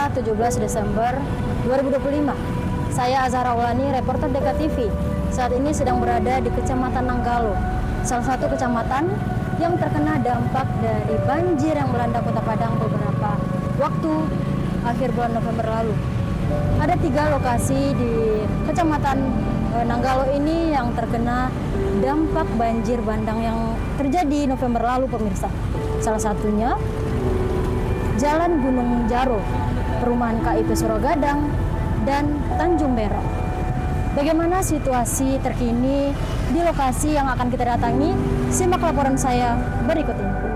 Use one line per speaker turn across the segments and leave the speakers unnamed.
Selasa 17 Desember 2025. Saya Azhara Ulani, reporter Deka TV. Saat ini sedang berada di Kecamatan Nanggalo, salah satu kecamatan yang terkena dampak dari banjir yang melanda Kota Padang beberapa waktu akhir bulan November lalu. Ada 3 lokasi di Kecamatan Nanggalo ini yang terkena dampak banjir bandang yang terjadi November lalu, pemirsa. Salah satunya Jalan Gunung Jaro, Perumahan KIP Surogadang, dan Tanjung Berok. Bagaimana situasi terkini di lokasi yang akan kita datangi? Simak laporan saya berikut ini.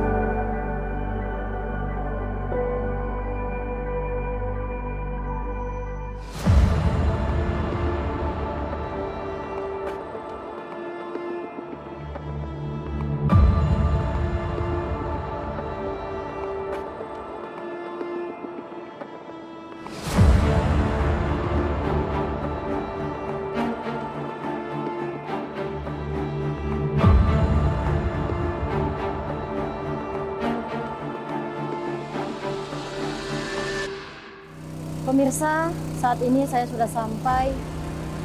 Pemirsa, saat ini saya sudah sampai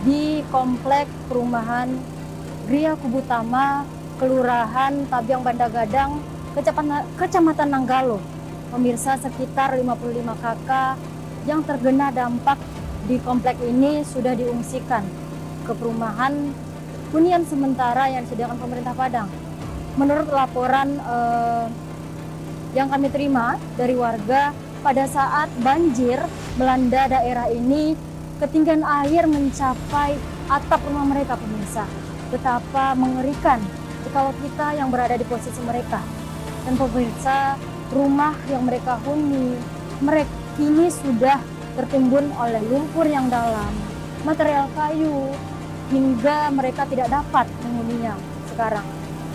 di komplek perumahan Gria Kubutama, Kelurahan Tabiang Bandagadang, Kecamatan Nanggalo. Pemirsa, sekitar 55 kakak yang terkena dampak di komplek ini sudah diungsikan ke perumahan hunian sementara yang disediakan pemerintah Padang. Menurut laporan yang kami terima dari warga, pada saat banjir melanda daerah ini, ketinggian air mencapai atap rumah mereka, pemirsa. Betapa mengerikan kalau kita yang berada di posisi mereka. Dan pemirsa, rumah yang mereka huni, mereka ini sudah tertimbun oleh lumpur yang dalam, material kayu, hingga mereka tidak dapat menghuninya sekarang.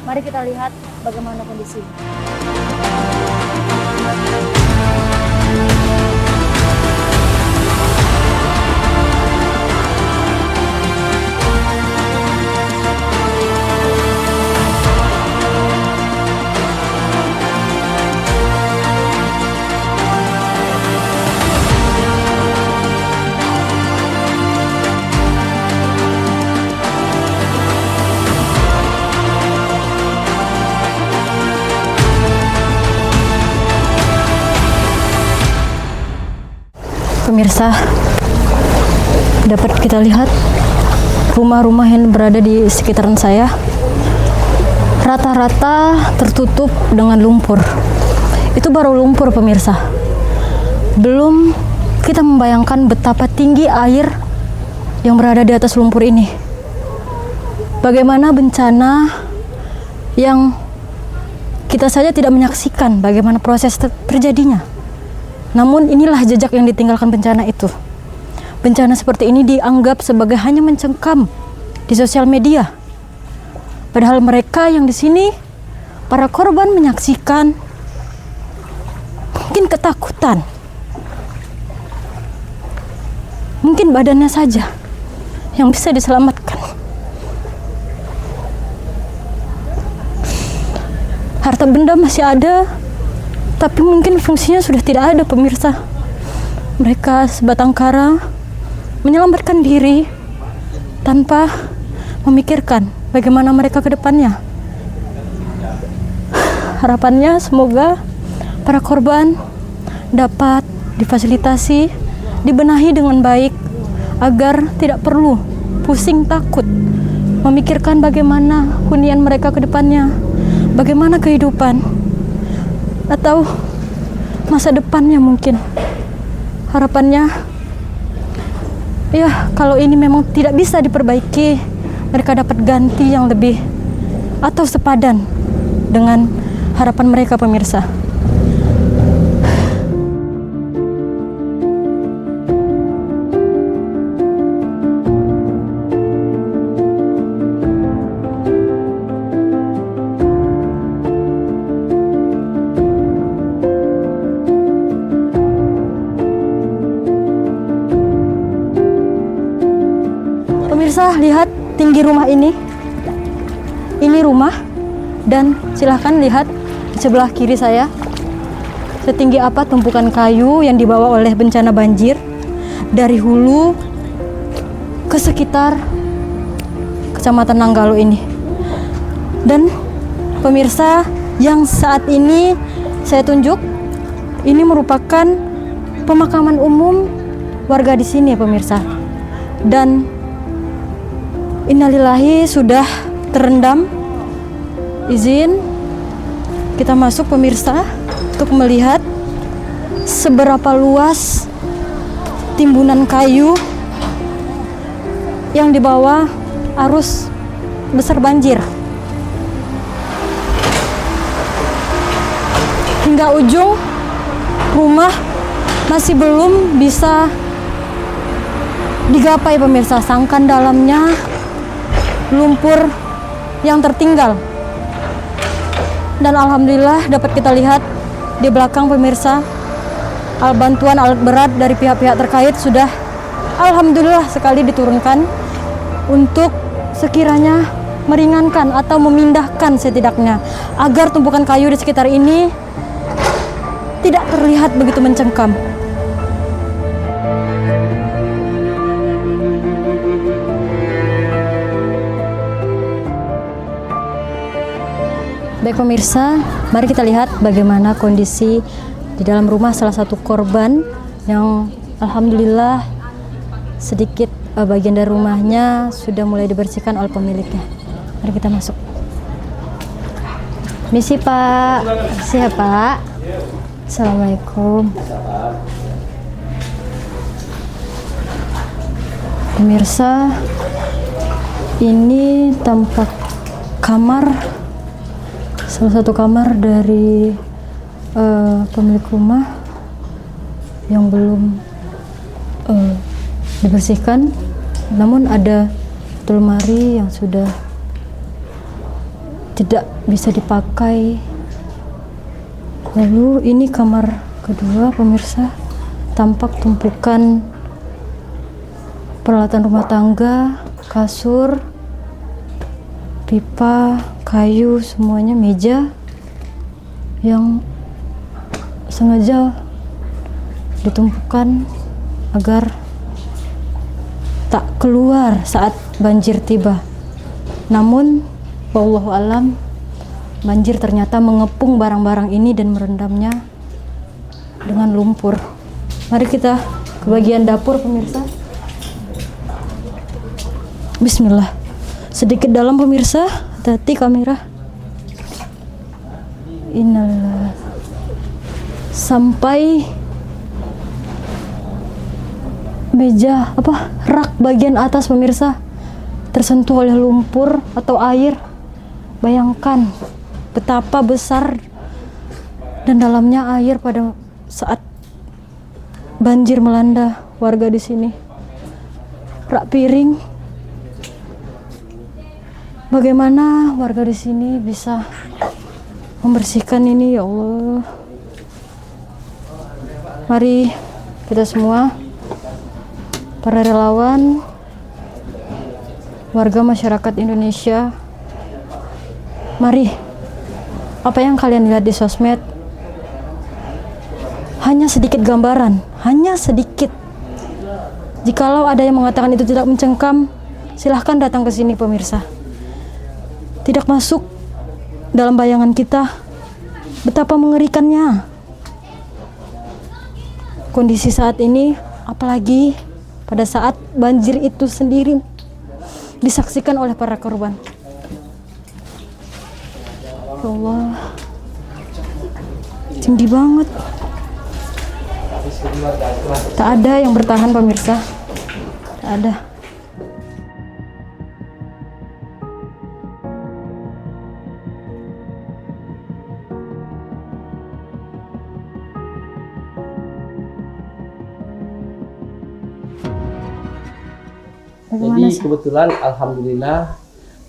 Mari kita lihat bagaimana kondisi. Pemirsa, dapat kita lihat rumah-rumah yang berada di sekitaran saya rata-rata tertutup dengan lumpur. Itu baru lumpur, pemirsa. Belum kita membayangkan betapa tinggi air yang berada di atas lumpur ini. Bagaimana bencana yang kita saja tidak menyaksikan bagaimana proses terjadinya. Namun inilah jejak yang ditinggalkan bencana itu. Bencana seperti ini dianggap sebagai hanya mencengkam di sosial media. Padahal mereka yang di sini, para korban, menyaksikan, mungkin ketakutan. Mungkin badannya saja yang bisa diselamatkan. Harta benda masih ada, tapi mungkin fungsinya sudah tidak ada, pemirsa. Mereka sebatang kara menyelamatkan diri tanpa memikirkan bagaimana mereka ke depannya. Harapannya semoga para korban dapat difasilitasi, dibenahi dengan baik agar tidak perlu pusing takut memikirkan bagaimana hunian mereka ke depannya, bagaimana kehidupan atau masa depannya mungkin. Harapannya ya, kalau ini memang tidak bisa diperbaiki, mereka dapat ganti yang lebih atau sepadan dengan harapan mereka, pemirsa. Pemirsa, lihat tinggi rumah ini. Ini rumah, dan silahkan lihat di sebelah kiri saya. setinggi apa tumpukan kayu yang dibawa oleh bencana banjir dari hulu ke sekitar Kecamatan Nanggalo ini. Dan pemirsa, yang saat ini saya tunjuk ini merupakan pemakaman umum warga di sini ya pemirsa. Dan innalillahi sudah terendam. Izin kita masuk pemirsa untuk melihat seberapa luas timbunan kayu yang dibawa arus besar banjir. Hingga ujung rumah masih belum bisa digapai pemirsa, sangkan dalamnya lumpur yang tertinggal. Dan alhamdulillah dapat kita lihat di belakang pemirsa, bantuan alat berat dari pihak-pihak terkait sudah alhamdulillah sekali diturunkan untuk sekiranya meringankan atau memindahkan setidaknya agar tumpukan kayu di sekitar ini tidak terlihat begitu mencengkam. Baik pemirsa, mari kita lihat bagaimana kondisi di dalam rumah salah satu korban yang alhamdulillah sedikit bagian dari rumahnya sudah mulai dibersihkan oleh pemiliknya. Mari kita masuk. Misi Pak, misi ya Pak. Assalamualaikum. Pemirsa, ini tampak kamar, salah satu kamar dari pemilik rumah yang belum dibersihkan, namun ada lemari yang sudah tidak bisa dipakai. Lalu ini kamar kedua pemirsa, tampak tumpukan peralatan rumah tangga, kasur, pipa, kayu, semuanya, meja yang sengaja ditumpukan agar tak keluar saat banjir tiba. Namun wallahu alam, banjir ternyata mengepung barang-barang ini dan merendamnya dengan lumpur. Mari kita ke bagian dapur pemirsa. Bismillah. Sedikit dalam pemirsa, hati-hati kamera. Innalillah. Sampai meja rak bagian atas pemirsa tersentuh oleh lumpur atau air. Bayangkan betapa besar dan dalamnya air pada saat banjir melanda warga di sini. Rak piring. Bagaimana warga di sini bisa membersihkan ini, ya Allah. Mari kita semua, para relawan, warga masyarakat Indonesia, mari, apa yang kalian lihat di sosmed hanya sedikit gambaran, hanya sedikit. Jikalau ada yang mengatakan itu tidak mencengkam, silahkan datang ke sini pemirsa. Tidak masuk dalam bayangan kita betapa mengerikannya kondisi saat ini, apalagi pada saat banjir itu sendiri disaksikan oleh para korban. Ya Allah, tinggi banget. Tak ada yang bertahan pemirsa, tak ada.
Jadi kebetulan alhamdulillah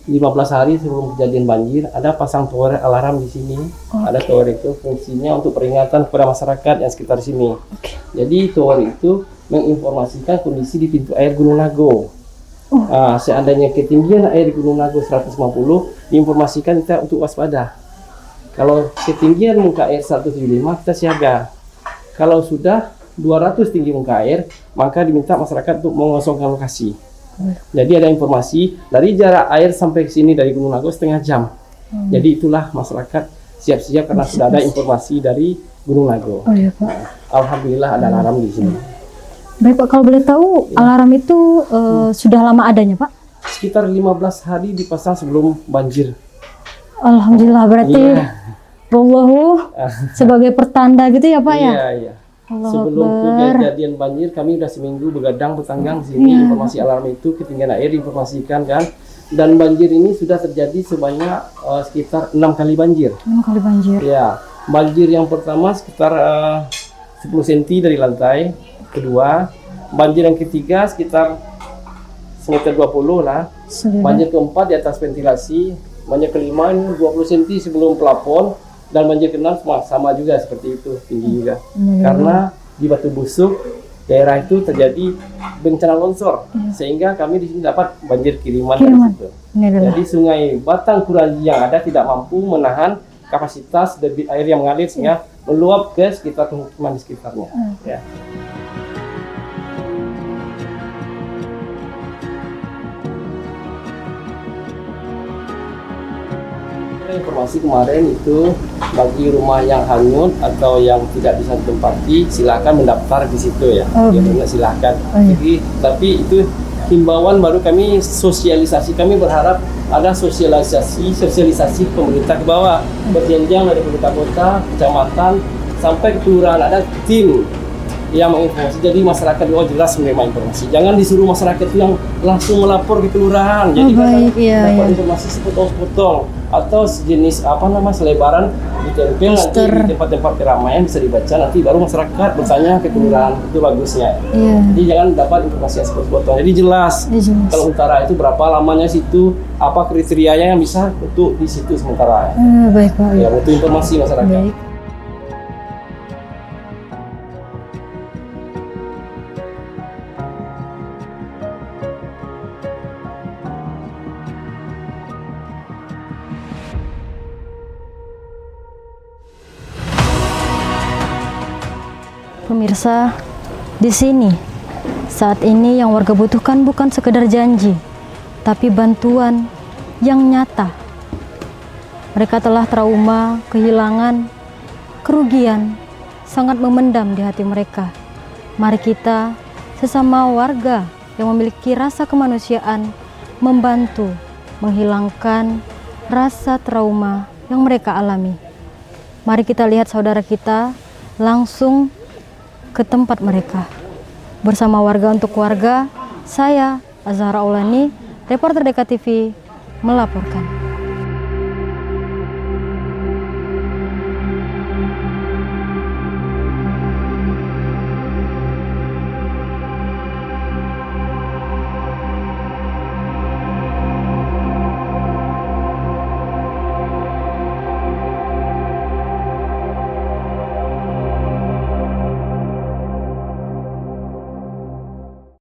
15 hari sebelum kejadian banjir ada pasang tower alarm di sini. Ada tower itu fungsinya untuk peringatan kepada masyarakat yang sekitar sini. Jadi tower itu menginformasikan kondisi di pintu air Gunung Nago. Seandainya ketinggian air di Gunung Nago 150, diinformasikan kita untuk waspada. Kalau ketinggian muka air 175 kita siaga. Kalau sudah 200 tinggi muka air, maka diminta masyarakat untuk mengosongkan lokasi. Jadi ada informasi dari jarak air sampai ke sini dari Gunung Nago setengah jam. Jadi itulah masyarakat siap-siap karena sudah ada informasi dari Gunung Nago.
Oh iya Pak.
Alhamdulillah ada alarm di sini.
Baik Pak, kalau boleh tahu alarm itu sudah lama adanya Pak?
Sekitar 15 hari dipasang sebelum banjir.
Alhamdulillah, berarti
Iya.
Wallahu sebagai pertanda gitu ya Pak ya?
Iya, iya.
Allahu
Sebelum
Akbar.
kejadian banjir, kami udah seminggu begadang bertanggang di sini. Informasi alarm itu ketinggian air diinformasikan kan. Dan banjir ini sudah terjadi sebanyak sekitar 6 kali banjir.
6 kali banjir.
Ya, banjir yang pertama sekitar 10 cm dari lantai. Kedua, banjir yang ketiga sekitar sekitar 20 lah. Banjir keempat di atas ventilasi. Banjir kelima ini 20 cm sebelum plafon. Dan banjir keenam sama juga seperti itu, tinggi juga. Karena di Batu Busuk daerah itu terjadi bencana longsor, sehingga kami di sini dapat banjir kiriman dari situ. Jadi sungai Batang Kuranji yang ada tidak mampu menahan kapasitas debit air yang mengalir sehingga meluap ke sekitar pemukiman di sekitarnya. Ya. Informasi kemarin itu bagi rumah yang hanyut atau yang tidak bisa ditempati silakan mendaftar di situ ya. Silakan. Jadi tapi itu himbauan baru kami sosialisasi. Kami berharap ada sosialisasi pemerintah ke bawah berjenjang dari pemerintah kota, kecamatan sampai ke kelurahan, ada tim yang menginformasi. Jadi masyarakat juga jelas menerima informasi. Jangan disuruh masyarakat yang langsung melapor ke kelurahan. Jadi dapat informasi sepotong-sepotong atau sejenis selebaran ditempel nanti di tempat-tempat keramaian bisa dibaca, nanti baru masyarakat bertanya ke kelurahan. Itu bagusnya. Jadi jangan dapat informasi yang sepotong-sepotong. Jadi jelas. Kalau utara itu berapa lamanya situ, apa kriterianya yang bisa untuk di situ sementara.
Baik Pak.
Ya, untuk informasi masyarakat.
Baik. Pemirsa, di sini saat ini yang warga butuhkan bukan sekedar janji, tapi bantuan yang nyata. Mereka telah trauma, kehilangan, kerugian, sangat memendam di hati mereka. Mari kita sesama warga yang memiliki rasa kemanusiaan membantu menghilangkan rasa trauma yang mereka alami. Mari kita lihat saudara kita langsung ke tempat mereka. Bersama warga untuk warga, saya Azhara Aulani, reporter DKTV melaporkan.